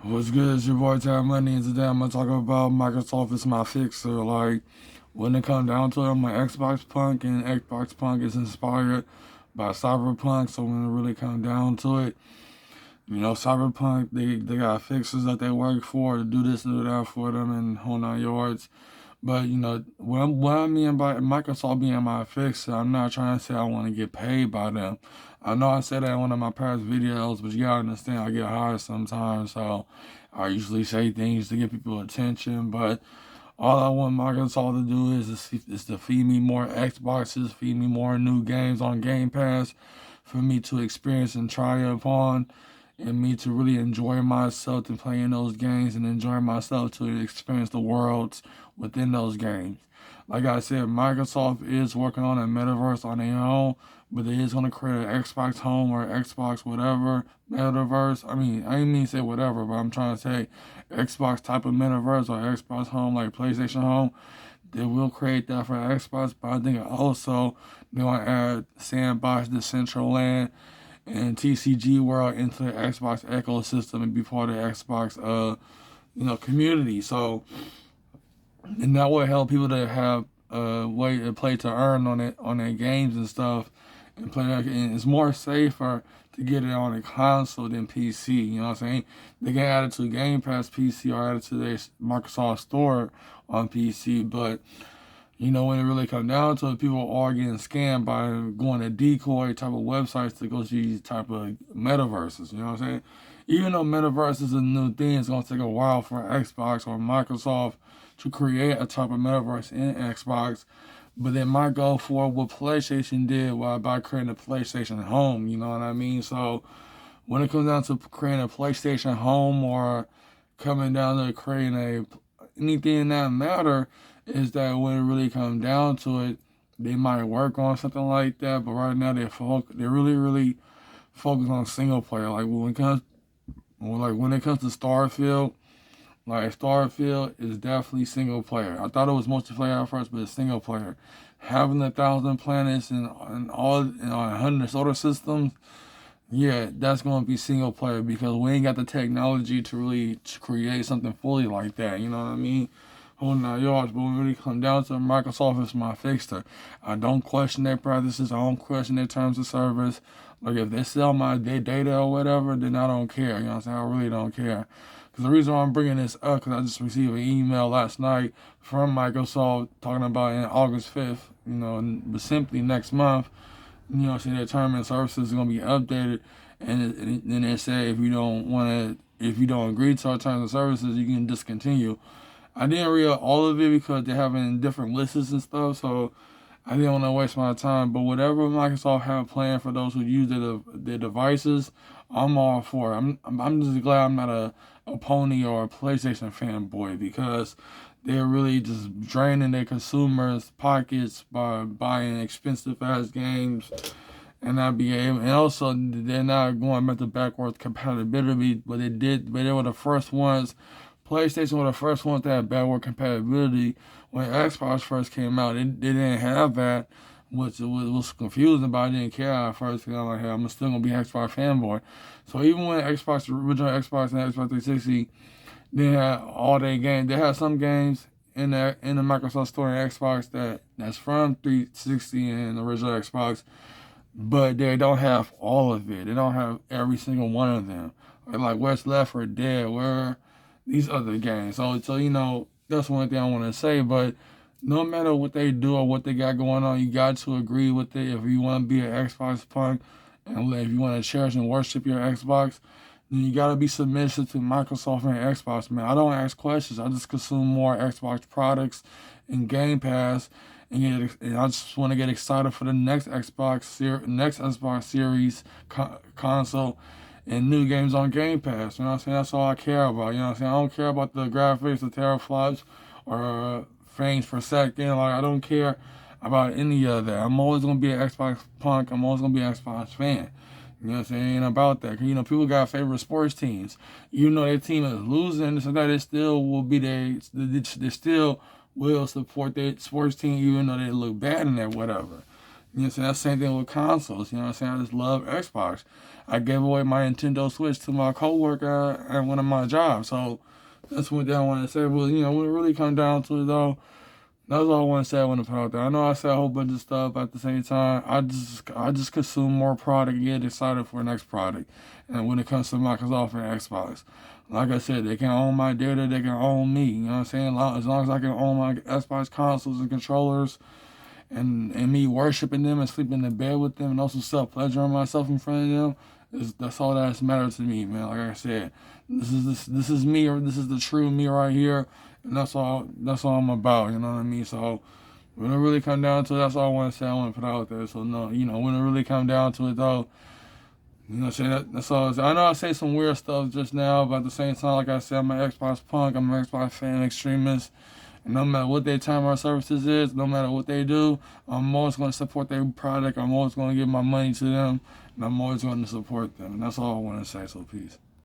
What's good? It's your boy Tam Money, and today I'm gonna talk about Microsoft is my fixer. Like when it comes down to it, I'm an Xboxpunk, and Xboxpunk is inspired by Cyberpunk. So when it really comes down to it, Cyberpunk they got fixers that they work for to do this and do that for them and whole nine yards. But what I mean by Microsoft being my fixer, I'm not trying to say I want to get paid by them. I know I said that in one of my past videos, but you gotta understand I get hired sometimes, so I usually say things to get people attention. But all I want Microsoft to do is to feed me more Xboxes, feed me more new games on Game Pass, for me to experience and try upon, and me to really enjoy myself in playing those games and enjoy myself to experience the worlds within those games. Like I said, Microsoft is working on a metaverse on their own, but they is going to create an Xbox Home or Xbox whatever metaverse. I didn't mean to say whatever, but I'm trying to say Xbox type of metaverse or Xbox Home like PlayStation Home. They will create that for Xbox, but I think also they're going to add Sandbox, Decentraland, and TCG World into the Xbox ecosystem and be part of the Xbox community. So and that will help people to have a way to play to earn on their games and stuff and play that. And it's more safer to get it on a console than PC. You know what I'm saying? They can add it to Game Pass PC or add it to their Microsoft Store on PC, but when it really comes down to it, people are getting scammed by going to decoy type of websites to go to these type of metaverses. You know what I'm saying? Even though metaverse is a new thing, it's gonna take a while for Xbox or Microsoft to create a type of metaverse in Xbox. But they might go for what PlayStation did by creating a PlayStation Home. You know what I mean? So when it comes down to creating a PlayStation Home or coming down to creating anything in that matter, is that when it really comes down to it, they might work on something like that. But right now they really focus on single player. When it comes to Starfield, like Starfield is definitely single player. I thought it was multiplayer at first, but it's single player. Having 1,000 planets and all and 100 solar systems, yeah, that's going to be single player because we ain't got the technology to really create something fully like that. You know what I mean? Holding our yards, but when it really come down to it, Microsoft is my fixer. I don't question their practices. I don't question their terms of service. Like if they sell their data or whatever, then I don't care. You know what I'm saying? I really don't care. Because the reason why I'm bringing this up, because I just received an email last night from Microsoft talking about in August 5th, but simply next month, their terms and services are going to be updated. And then they say if you don't agree to our terms and services, you can discontinue. I didn't read all of it because they're having different lists and stuff, so I didn't want to waste my time. But whatever Microsoft have planned for those who use their devices, I'm all for it. I'm just glad I'm not a pony or a PlayStation fanboy because they're really just draining their consumers' pockets by buying expensive ass games and not be able. And also, they're not going back to backwards compatibility, but they were the first ones. PlayStation were the first ones to have backward compatibility. When Xbox first came out, they didn't have that, which was confusing, but I didn't care at first because I'm like, hey, I'm still gonna be an Xbox fanboy. So even when Xbox, the original Xbox and Xbox 360, they had all their games. They had some games in the Microsoft Store and Xbox that's from 360 and the original Xbox, but they don't have all of it. They don't have every single one of them. Like West Left 4 Dead, where these other games. So that's one thing I want to say. But no matter what they do or what they got going on, you got to agree with it. If you want to be an Xbox punk and if you want to cherish and worship your Xbox, then you got to be submissive to Microsoft and Xbox, man. I don't ask questions. I just consume more Xbox products and Game Pass. And I just want to get excited for the next Xbox Series console and new games on Game Pass. You know what I'm saying? That's all I care about. You know what I'm saying? I don't care about the graphics, the teraflops, or frames per second. Like I don't care about any of that. I'm always gonna be an Xbox punk. I'm always gonna be an Xbox fan. You know what I'm saying? About that. People got favorite sports teams. Even though their team is losing, so that they still will be there. They still will support their sports team, even though they look bad in that whatever. You know what I'm saying? That's the same thing with consoles. You know what I'm saying? I just love Xbox. I gave away my Nintendo Switch to my coworker at one of my jobs. So that's what I want to say. But, you know, when it really comes down to it, though, that's all I want to say. I want to put out there. I know I said a whole bunch of stuff at the same time. I just consume more product and get excited for the next product. And when it comes to Microsoft and Xbox, like I said, they can own my data. They can own me. You know what I'm saying? As long as I can own my Xbox consoles and controllers, and me worshiping them and sleeping in bed with them and also self pleasuring myself in front of them, that's all that matters to me, man. Like I said, this is me, or this is the true me right here, and that's all I'm about. You know what I mean? So when it really come down to it, that's all I want to say. I want to put out there. So no, you know, when it really come down to it, though, you know, say that's all. I know I say some weird stuff just now, but at the same time, like I said, I'm an Xbox punk. I'm an Xbox fan extremist. And no matter what their time or services is, no matter what they do, I'm always going to support their product. I'm always going to give my money to them, and I'm always going to support them. And that's all I want to say. So peace.